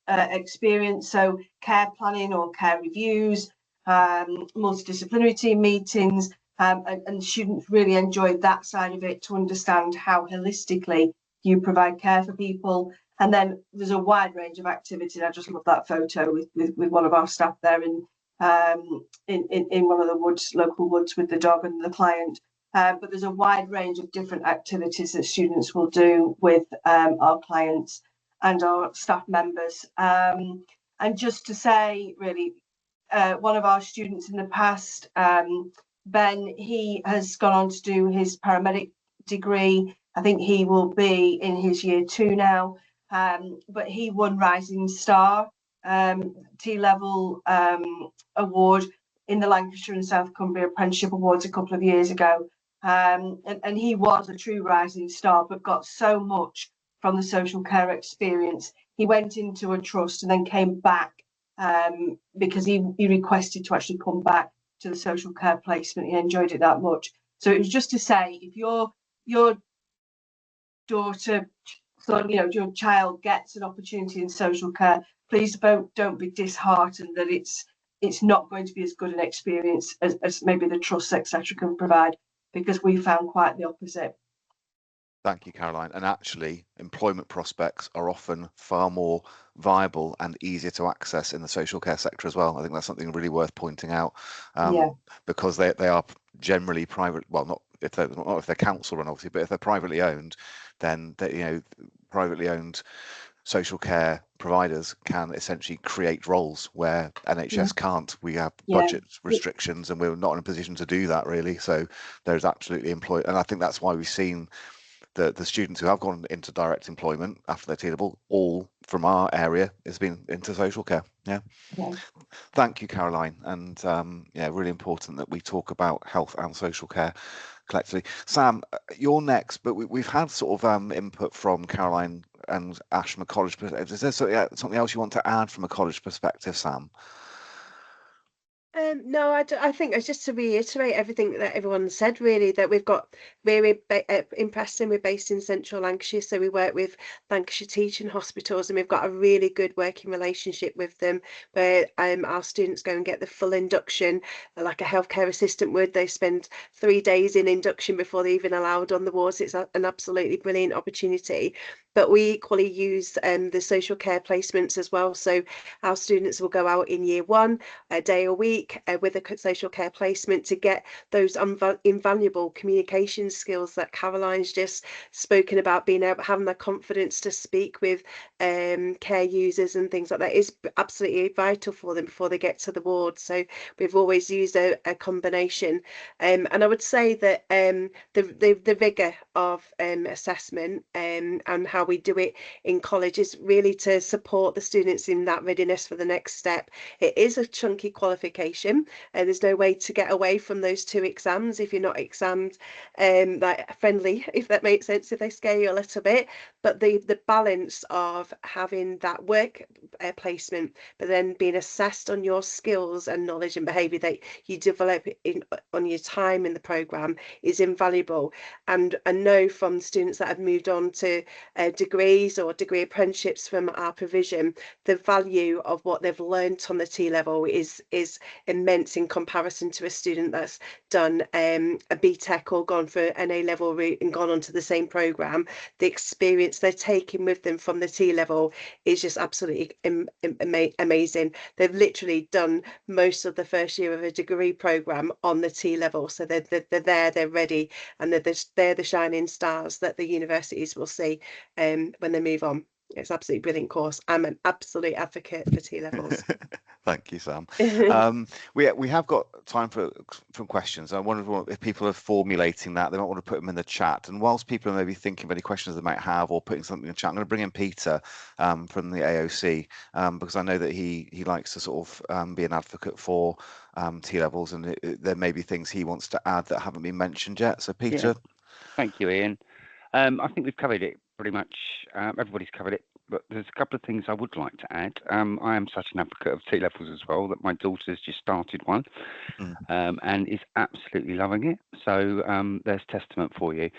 experience, so care planning or care reviews, multidisciplinary team meetings, and students really enjoy that side of it to understand how holistically you provide care for people. And then there's a wide range of activities. I just love that photo with one of our staff there in one of the woods, local woods, with the dog and the client. But there's a wide range of different activities that students will do with our clients and our staff members. And just to say, really, one of our students in the past, Ben, he has gone on to do his paramedic degree. I think he will be in his year 2 now. but he won Rising Star T-level award in the Lancashire and South Cumbria Apprenticeship Awards a couple of years ago. And he was a true rising star, but got so much from the social care experience. He went into a trust and then came back because he requested to actually come back to the social care placement. He enjoyed it that much. So it was just to say, if your daughter, son, your child gets an opportunity in social care, please don't be disheartened that it's not going to be as good an experience as maybe the trusts, etc., can provide, because we found quite the opposite. Thank you, Caroline. And actually, employment prospects are often far more viable and easier to access in the social care sector as well. I think that's something really worth pointing out, because they are generally private. Well, not if they're council run, obviously, but if they're privately owned, then privately owned social care providers can essentially create roles where NHS can't. We have budget restrictions, and we're not in a position to do that really. So there's absolutely and I think that's why we've seen the students who have gone into direct employment after their T-level, all from our area, has been into social care. Thank you, Caroline. And really important that we talk about health and social care collectively. Sam, you're next, but we've had sort of input from Caroline and Ash from a college perspective. Is there something else you want to add from a college perspective, Sam? No, I think it's just to reiterate everything that everyone said, really, that we're in Preston, we're based in central Lancashire, so we work with Lancashire Teaching Hospitals, and we've got a really good working relationship with them, where our students go and get the full induction like a healthcare assistant would. They spend 3 days in induction before they're even allowed on the wards. It's an absolutely brilliant opportunity. But we equally use the social care placements as well. So our students will go out in year 1, a day a week, with a social care placement to get those invaluable communication skills that Caroline's just spoken about, having the confidence to speak with care users and things like that is absolutely vital for them before they get to the ward. So we've always used a combination. And I would say that the vigour of assessment and how we do it in college is really to support the students in that readiness for the next step. It is a chunky qualification, and there's no way to get away from those 2 exams if you're not examined like friendly, if that makes sense, if they scare you a little bit. But the balance of having that work placement, but then being assessed on your skills and knowledge and behaviour that you develop on your time in the programme is invaluable. And I know from students that have moved on to degrees or degree apprenticeships from our provision, the value of what they've learnt on the T-level is immense in comparison to a student that's done a BTEC or gone for an A-level route and gone on to the same programme. The experience they're taking with them from the T-level is just absolutely amazing. They've literally done most of the first year of a degree programme on the T-level, so they're there, they're ready, and they're the shining stars that the universities will see when they move on. It's an absolutely brilliant course. I'm an absolute advocate for T-levels. Thank you, Sam. We have got time for questions. I wonder if people are formulating that. They might want to put them in the chat. And whilst people are maybe thinking of any questions they might have or putting something in the chat, I'm going to bring in Peter from the AOC because I know that he likes to sort of be an advocate for T-levels, and there may be things he wants to add that haven't been mentioned yet. So, Peter. Yeah. Thank you, Ian. I think we've covered it pretty much. Everybody's covered it, but there's a couple of things I would like to add. I am such an advocate of T-levels as well that my daughter's just started one and is absolutely loving it. So there's testament for you.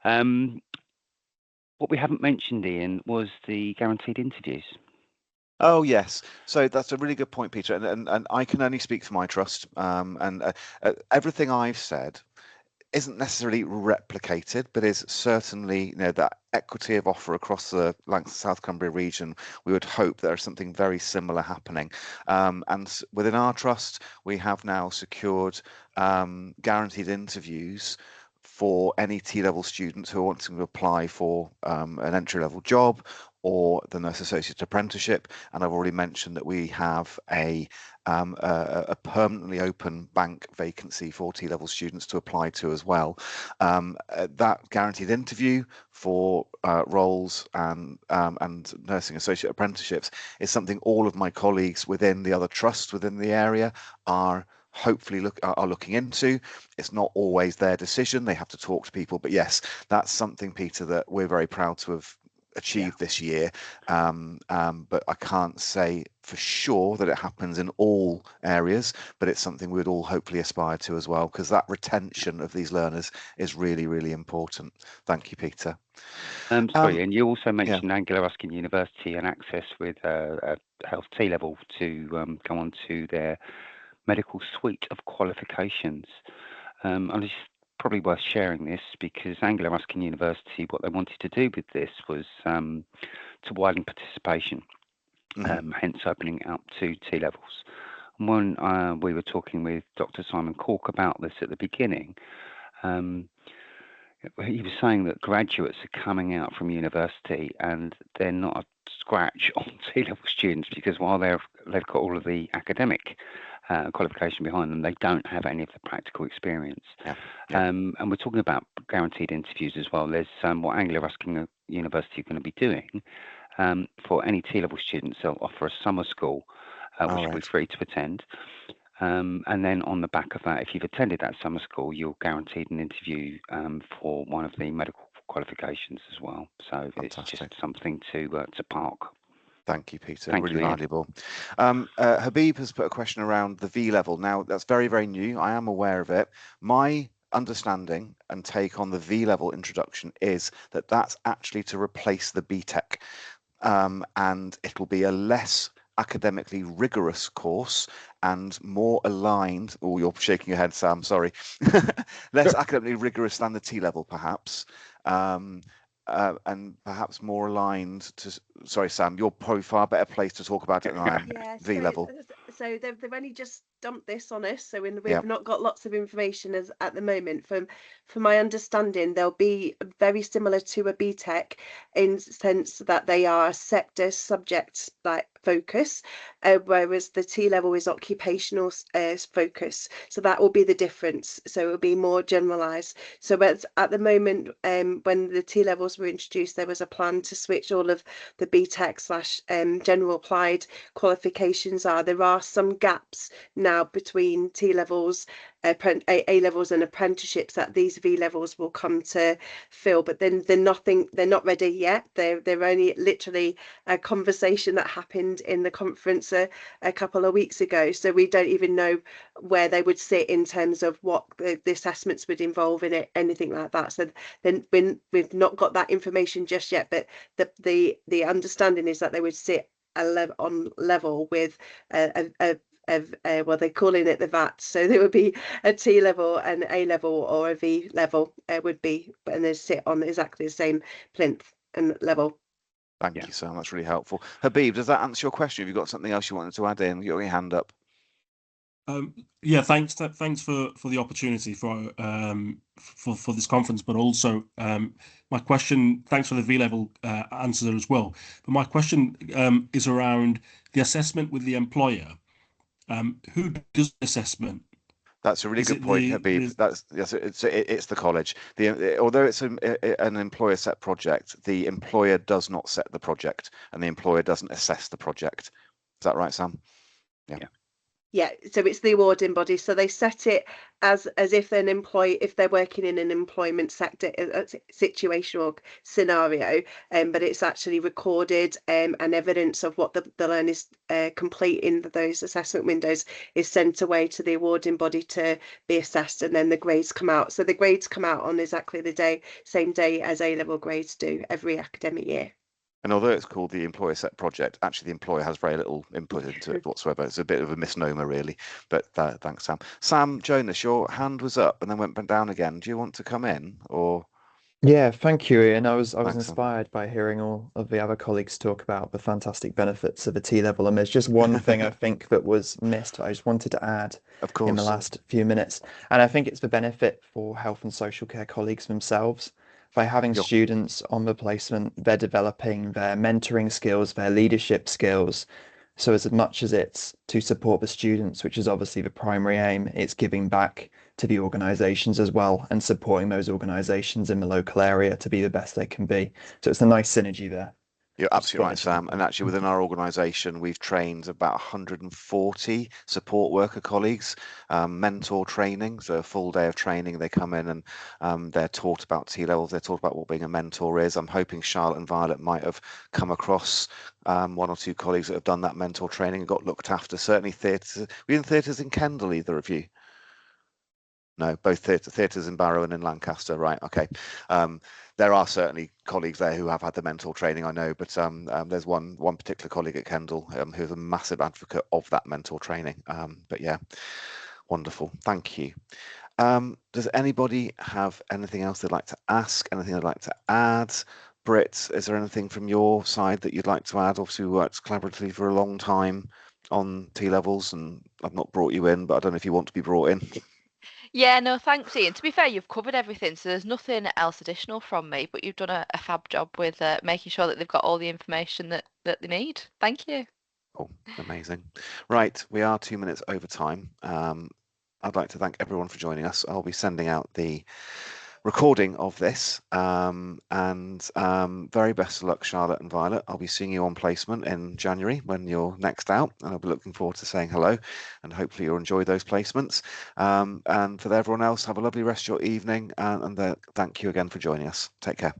What we haven't mentioned, Ian, was the guaranteed interviews. Oh, yes. So that's a really good point, Peter. And I can only speak for my trust. And everything I've said isn't necessarily replicated, but is certainly, that equity of offer across the South Cumbria region. We would hope there's something very similar happening. And within our trust, we have now secured guaranteed interviews for any T-level students who are wanting to apply for an entry-level job or the nurse associate apprenticeship. And I've already mentioned that we have a permanently open bank vacancy for T-level students to apply to as well. That guaranteed interview for roles and nursing associate apprenticeships is something all of my colleagues within the other trusts within the area are hopefully are looking into. It's not always their decision, they have to talk to people, but yes, that's something, Peter, that we're very proud to have achieved this year, but I can't say for sure that it happens in all areas, but it's something we'd all hopefully aspire to as well, because that retention of these learners is really, really important. Thank you, Peter. Sorry, and you also mentioned Anglia Ruskin University and access with a health T-level to go on to their medical suite of qualifications. I'm just probably worth sharing this because Anglia Ruskin University, what they wanted to do with this was to widen participation, hence opening up to T-levels. And when we were talking with Dr. Simon Cork about this at the beginning, he was saying that graduates are coming out from university and they're not a scratch on T-level students because while they've got all of the academic qualification behind them, they don't have any of the practical experience. And we're talking about guaranteed interviews as well. There's what Anglia Ruskin University are going to be doing for any T-level students. They'll offer a summer school, which will be free to attend. And then on the back of that, if you've attended that summer school, you're guaranteed an interview for one of the medical qualifications as well. So it's just something to park. Thank you, Peter. Really valuable. Habib has put a question around the V level. Now, that's very, very new. I am aware of it. My understanding and take on the V level introduction is that that's actually to replace the BTEC, and it'll be a less academically rigorous course and more aligned. Oh, you're shaking your head, Sam. Sorry. Less academically rigorous than the T level, perhaps. And perhaps more aligned to, sorry, Sam, you're probably far better placed to talk about it than I am. V level. So they've only just dumped this on us, so we've not got lots of information as at the moment. From my understanding, they'll be very similar to a BTEC in the sense that they are sector subject like focus, whereas the T level is occupational focus. So that will be the difference. So it will be more generalised. So at the moment, when the T levels were introduced, there was a plan to switch all of the BTEC / general applied qualifications. There are some gaps now between T levels, A levels and apprenticeships that these V levels will come to fill, but then they're not ready yet. They're only literally a conversation that happened in the conference a couple of weeks ago, so we don't even know where they would sit in terms of what the assessments would involve in it, anything like that. So then we've not got that information just yet, but the understanding is that they would sit on level with well, they're calling it the VAT, so there would be a T level, an A level, or a V level would be, and they sit on exactly the same plinth and level. Thank you, Sam. That's really helpful. Habib, does that answer your question? Have you got something else you wanted to add in? You got your hand up. Yeah, thanks for the opportunity for this conference, but also my question. Thanks for the V level answer as well. But my question is around the assessment with the employer. Who does the assessment? That's a really good point, Habib. It's the college. Although it's an employer set project, the employer does not set the project, and the employer doesn't assess the project. Is that right, Sam? Yeah, so it's the awarding body. So they set it as if if they're working in an employment sector, a situational scenario, but it's actually recorded, and evidence of what the learners complete in those assessment windows is sent away to the awarding body to be assessed, and then the grades come out. So the grades come out on exactly the same day as A level grades do every academic year. And although it's called the employer set project, actually the employer has very little input into it whatsoever. It's a bit of a misnomer, really. But thanks, Sam. Sam Jonas, your hand was up and then went down again. Do you want to come in, or? Yeah, thank you, Ian. I was Thanks, Sam. inspired by hearing all of the other colleagues talk about the fantastic benefits of a T level. And there's just one thing I think that was missed. I just wanted to add Of in course. the last few minutes, and I think it's the benefit for health and social care colleagues themselves. By having Yep. students on the placement, they're developing their mentoring skills, their leadership skills. So as much as it's to support the students, which is obviously the primary aim, it's giving back to the organizations as well and supporting those organizations in the local area to be the best they can be. So it's a nice synergy there. You're Just absolutely right, wanted to Sam. And actually, within our organisation, we've trained about 140 support worker colleagues, mentor training. So a full day of training. They come in and they're taught about T levels. They're taught about what being a mentor is. I'm hoping Charlotte and Violet might have come across one or two colleagues that have done that mentor training and got looked after. Certainly theatres. Were you in theatres in Kendal, either of you? No, both theatres in Barrow and in Lancaster, right? Okay. There are certainly colleagues there who have had the mentor training, I know, but there's one particular colleague at Kendal who's a massive advocate of that mentor training. But yeah, wonderful. Thank you. Does anybody have anything else they'd like to ask? Anything they'd like to add? Britt, is there anything from your side that you'd like to add? Obviously, we worked collaboratively for a long time on T levels, and I've not brought you in, but I don't know if you want to be brought in. Yeah, no, thanks, Ian. To be fair, you've covered everything, so there's nothing else additional from me, but you've done a fab job with making sure that they've got all the information that they need. Thank you. Oh, amazing. Right, we are 2 minutes over time. I'd like to thank everyone for joining us. I'll be sending out the recording of this, and very best of luck, Charlotte and Violet. I'll be seeing you on placement in January when you're next out, and I'll be looking forward to saying hello, and hopefully you'll enjoy those placements. And for everyone else, have a lovely rest of your evening, and thank you again for joining us. Take care.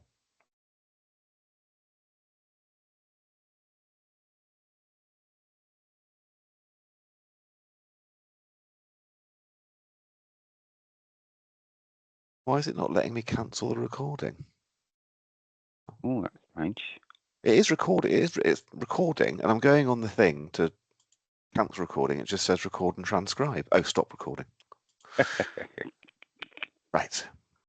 Why is it not letting me cancel the recording? Oh, that's strange. It is recording. It's recording, and I'm going on the thing to cancel recording. It just says record and transcribe. Oh, stop recording. Right.